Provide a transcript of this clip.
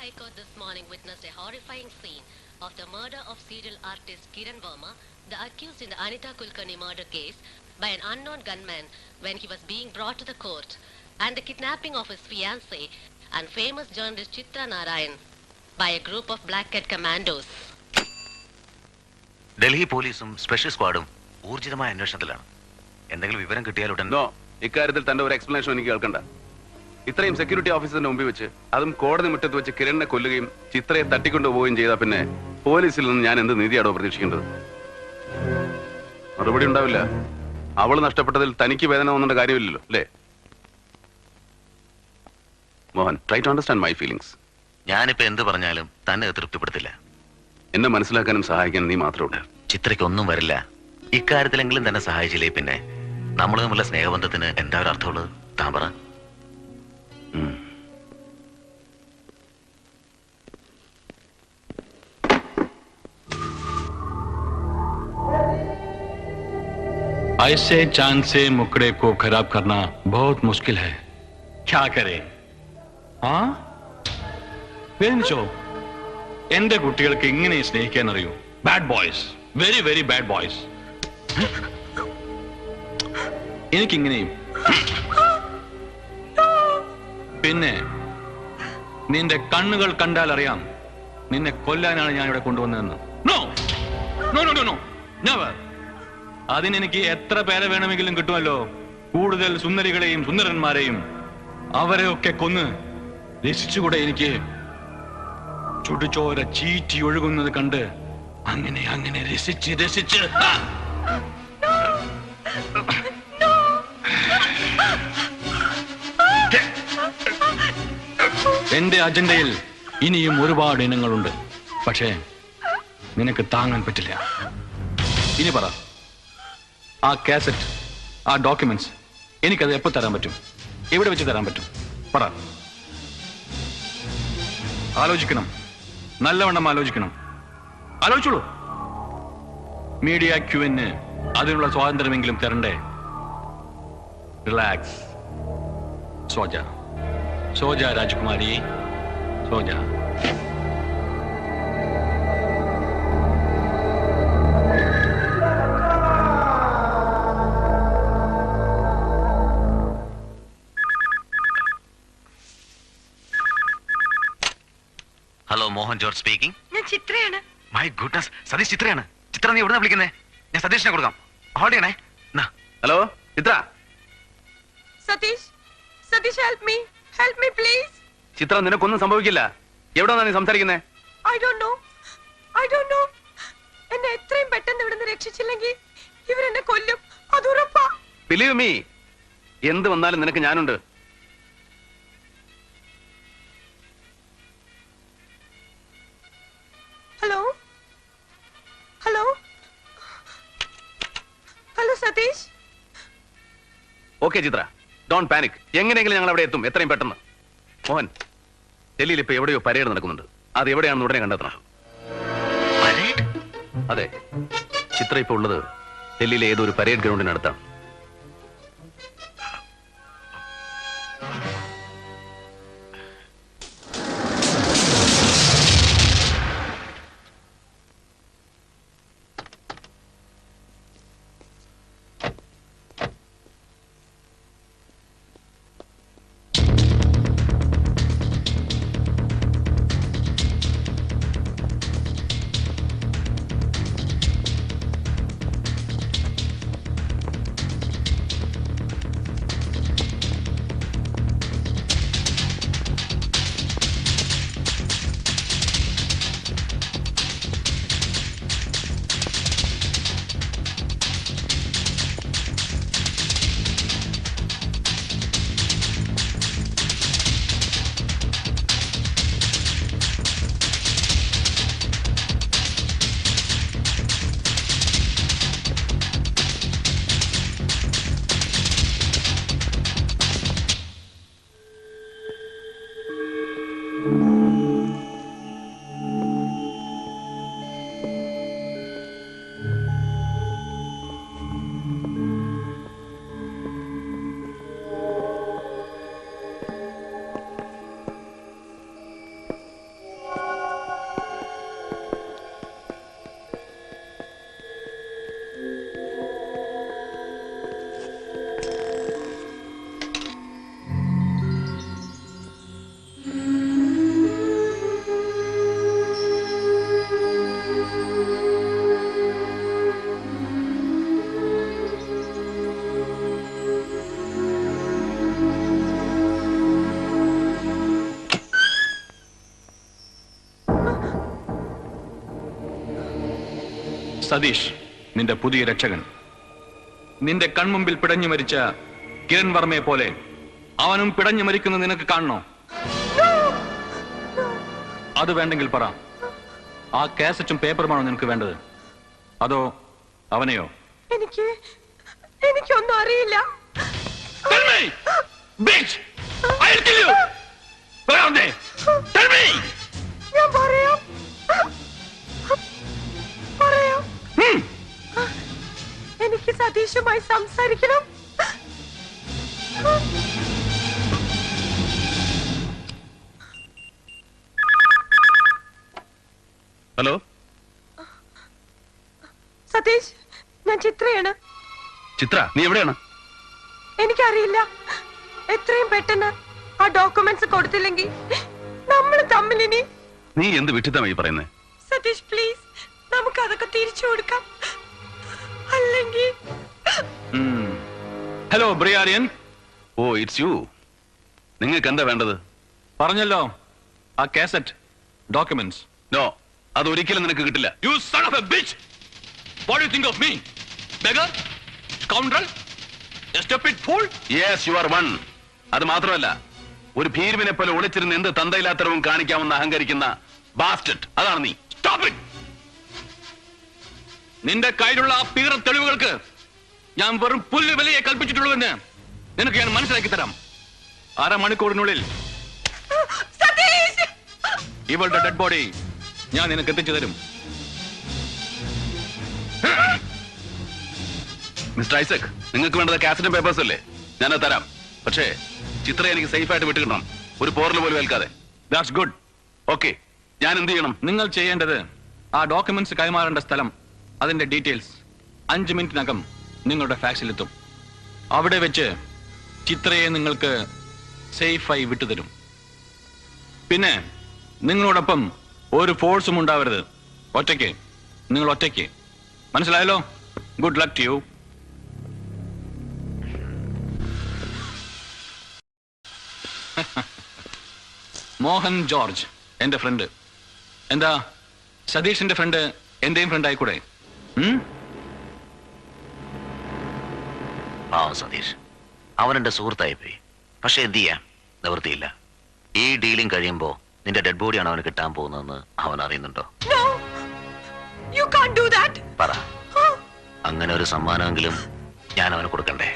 High Court this morning witnessed a horrifying scene of the murder of serial artist Kiran Verma, the accused in the Anita Kulkarni murder case, by an unknown gunman when he was being brought to the court, and the kidnapping of his fiancée and famous journalist Chitra Narayan by a group of Black Cat commandos. Delhi പോലീസും special സ്ക്വാഡും ഊർജിതമായ അന്വേഷണത്തിലാണ്. എന്തെങ്കിലും വിവരം കിട്ടിയാലുടൻ ഇക്കാര്യത്തിൽ തന്റെ ഒരു explanation എനിക്ക് കേൾക്കണ്ട. ഇത്രയും സെക്യൂരിറ്റി ഓഫീസറിന്റെ മുമ്പിൽ വെച്ച്, അതും കോടതി മുറ്റത്ത് വെച്ച് കിരണിനെ കൊല്ലുകയും ചിത്രയെ തട്ടിക്കൊണ്ടുപോവുകയും ചെയ്താൽ പിന്നെ പോലീസിൽ നിന്ന് ഞാൻ എന്ത് നീതിയാണോ പ്രതീക്ഷിക്കേണ്ടത്? മറുപടി ഉണ്ടാവില്ല. അവള് നഷ്ടപ്പെട്ടതിൽ തനിക്ക് വേദന ഒന്നും കാര്യമില്ലല്ലോ, അല്ലേ? Mohan, try to understand my feelings. ഞാനിപ്പോ എന്ത് പറഞ്ഞാലും തന്നെ തൃപ്തിപ്പെടുത്തില്ല. എന്നെ മനസ്സിലാക്കാനും സഹായിക്കാനും നീ മാത്രമേ ഉള്ളൂ. ചിത്രയ്ക്കൊന്നും വരില്ല. ഇക്കാര്യത്തിലെങ്കിലും തന്നെ സഹായിച്ചില്ലേ പിന്നെ നമ്മൾ തമ്മിലുള്ള സ്നേഹബന്ധത്തിന് എന്താ ഒരു അർത്ഥമുള്ളത്? താൻ പറ. ऐसे चांद से मुकड़े को खराब करना बहुत मुश्किल है. क्या करे? हाँ, എന്റെ കുട്ടികൾക്ക് ഇങ്ങനെ സ്നേഹിക്കാൻ അറിയൂ. Bad boys, very very bad boys. എനിക്കിങ്ങനെയും. പിന്നെ നിന്റെ കണ്ണുകൾ കണ്ടാൽ അറിയാം നിന്നെ കൊല്ലാനാണ് ഞാൻ ഇവിടെ കൊണ്ടുവന്നതെന്ന്. No no no no never. അതിനെനിക്ക് എത്ര പേരെ വേണമെങ്കിലും കിട്ടുമല്ലോ. കൂടുതൽ സുന്ദരികളെയും സുന്ദരന്മാരെയും അവരെയൊക്കെ കൊന്ന് രസിച്ചുകൂടെ എനിക്ക്? ചുടുചോര ചീറ്റി ഒഴുകുന്നത് കണ്ട് അങ്ങനെ അങ്ങനെ രസിച്ച് രസിച്ച് എന്റെ അജണ്ടയിൽ ഇനിയും ഒരുപാട് ഇനങ്ങളുണ്ട്. പക്ഷേ നിനക്ക് താങ്ങാൻ പറ്റില്ല. ഇനി പറ, ആ കാസറ്റ്, ആ ഡോക്യുമെന്റ്സ് എനിക്കത് എപ്പോ തരാൻ പറ്റും? എവിടെ വെച്ച് തരാൻ പറ്റും? പറ. ആലോചിക്കണം, നല്ലവണ്ണം ആലോചിക്കണം. ആലോചിച്ചോളൂ. മീഡിയ ക്യൂവിന് അതിനുള്ള സ്വാതന്ത്ര്യമെങ്കിലും തരണ്ടേ? റിലാക്സ്. സോജ സോജ രാജകുമാരി, സോജ. Hello, Mohan George speaking. ഞാൻ ചിത്രയാണ്. മൈ ഗുഡ്നസ്, സതീഷ് ചിത്രയാണ്. ചിത്ര, നീ എവിടുന്നാ വിളിക്കുന്നേ? ഞാൻ സതീഷിനെ കൊടുക്കാം. ഹോൾഡ് ചെയ്യണേ. Hello Chitra. Satish, Satish, help me please. Chitra, നിനക്കൊന്നും സംഭവിക്കില്ല. എവിടെന്നാ നീ സംസാരിക്കുന്നേ? I don't know. എന്നെ എത്രയും പെട്ടെന്ന് ഇവിടുന്ന് രക്ഷിച്ചില്ലെങ്കിൽ ഇവരെന്നെ കൊല്ലും, അത് ഉറപ്പാ. ബിലീവ് മീ, എന്ത് വന്നാലും നിനക്ക് ഞാനുണ്ട്. Hello Satish. Okay Chitra, don't panic. എങ്ങനെയെങ്കിലും ഞങ്ങൾ അവിടെ എത്തും, എത്രയും പെട്ടെന്ന്. മോഹൻ, ഡൽഹിയിൽ ഇപ്പൊ എവിടെയോ പരേഡ് നടക്കുന്നുണ്ട്. അത് എവിടെയാണെന്ന് ഉടനെ കണ്ടെത്തണം. അതെ, ചിത്ര ഇപ്പൊ ഉള്ളത് ഡൽഹിയിലെ ഏതോ ഒരു പരേഡ് ഗ്രൗണ്ടിനടുത്താണ്. സതീഷ് നിന്റെ പുതിയ രക്ഷകൻ. നിന്റെ കൺമുമ്പിൽ പിടഞ്ഞു മരിച്ച കിരൺ വർമ്മയെ പോലെ അവനും പിടഞ്ഞു മരിക്കുന്നത് നിനക്ക് കാണണോ? അത് വേണ്ടെങ്കിൽ പറ, ആ കാസറ്റും പേപ്പറുമാണോ നിനക്ക് വേണ്ടത്, അതോ അവനെയോ? എനിക്കൊന്നും അറിയില്ല. Tell me! Bitch! I'll kill you! Where are they? Tell me! ഞാൻ പറയാം. എനിക്ക് സതീഷുമായി സംസാരിക്കണം. ഹലോ സതീഷ്, ഞാൻ ചിത്രയാണ്. ചിത്ര, നീ എവിടെയാണ്? എനിക്കറിയില്ല. എത്രയും പെട്ടെന്ന് ആ ഡോക്യുമെന്റ്സ് കൊടുത്തില്ലെങ്കിൽ നമ്മൾ തമ്മിൽ ഇനി. നീ എന്ത് വിട്ടിത്തമായി പറയുന്നേ? സതീഷ് പ്ലീസ്, നമുക്ക് അതൊക്കെ തിരിച്ചു കൊടുക്കാം. അല്ലെങ്കിൽ ഹലോ ബ്രിയാരിയൻ. Oh, it's you. നിങ്ങൾക്ക് എന്താ വേണ്ടത്? പറഞ്ഞല്ലോ, ആ കാസറ്റ് ഡോക്യുമെന്റ്സ്. നോ, അതൊരിക്കലും നിനക്ക് കിട്ടില്ല. You son of a bitch! What do you think of me? Beggar? Scoundrel? A stupid fool? Yes, you are one. അത് മാത്രമല്ല, ഒരു ഭീരുവിനെ പോലെ ഒളിച്ചിരുന്ന് എന്ത് തന്തയില്ലാത്തരവും കാണിക്കാമെന്ന് അഹങ്കരിക്കുന്ന ബാസ്റ്റഡ്, അതാണ് നീ. Stop it! നിന്റെ കയ്യിലുള്ള ആ പീറ തെളിവുകൾക്ക് ഞാൻ വെറും പുല്ല് വിലയെ കൽപ്പിച്ചിട്ടുള്ളൂവെന്ന് നിനക്ക് ഞാൻ മനസ്സിലാക്കി തരാം. അരമണിക്കൂറിനുള്ളിൽ സതീഷ്, ഇവളുടെ ഡെഡ് ബോഡി ഞാൻ നിനക്ക് എത്തിച്ചു തരും. മിസ്റ്റർ ഐസക്, നിങ്ങൾക്ക് വേണ്ടത് കാസറ്റും പേപ്പേഴ്സ് അല്ലേ? ഞാനത് തരാം. പക്ഷേ ചിത്ര എനിക്ക് സേഫ് ആയിട്ട് വിട്ടുകിട്ടണം, ഒരു പോറൽ പോലും ഏൽക്കാതെ. That's good. ഓക്കെ, ഞാൻ എന്ത് ചെയ്യണം? നിങ്ങൾ ചെയ്യേണ്ടത് ആ ഡോക്യുമെന്റ്സ് കൈമാറേണ്ട സ്ഥലം, അതിന്റെ ഡീറ്റെയിൽസ് 5 മിനിറ്റിനകം നിങ്ങളുടെ ഫാക്സിലെത്തും. അവിടെ വെച്ച് ചിത്രയെ നിങ്ങൾക്ക് സേഫായി വിട്ടുതരും. പിന്നെ നിങ്ങളോടൊപ്പം ഒരു ഫോഴ്സും ഉണ്ടാവരുത്. ഒറ്റയ്ക്ക്, നിങ്ങൾ ഒറ്റയ്ക്ക്. മനസ്സിലായല്ലോ? Good luck to you. Mohan George എന്റെ ഫ്രണ്ട്. എന്താ, സതീഷിന്റെ ഫ്രണ്ട് എന്റെയും ഫ്രണ്ട് ആയിക്കൂടെ? പാവം സതീഷ്, അവനെന്റെ സുഹൃത്തായി പോയി. പക്ഷെ എന്ത് ചെയ്യാം, നിവൃത്തിയില്ല. ഈ ഡീലിംഗ് കഴിയുമ്പോ നിന്റെ ഡെഡ് ബോഡിയാണ് അവന് കിട്ടാൻ പോകുന്നതെന്ന് അവൻ അറിയുന്നുണ്ടോ? no, you can't do that. പറ, അങ്ങനെ ഒരു സമ്മാനമെങ്കിലും ഞാൻ അവന് കൊടുക്കണ്ടേ?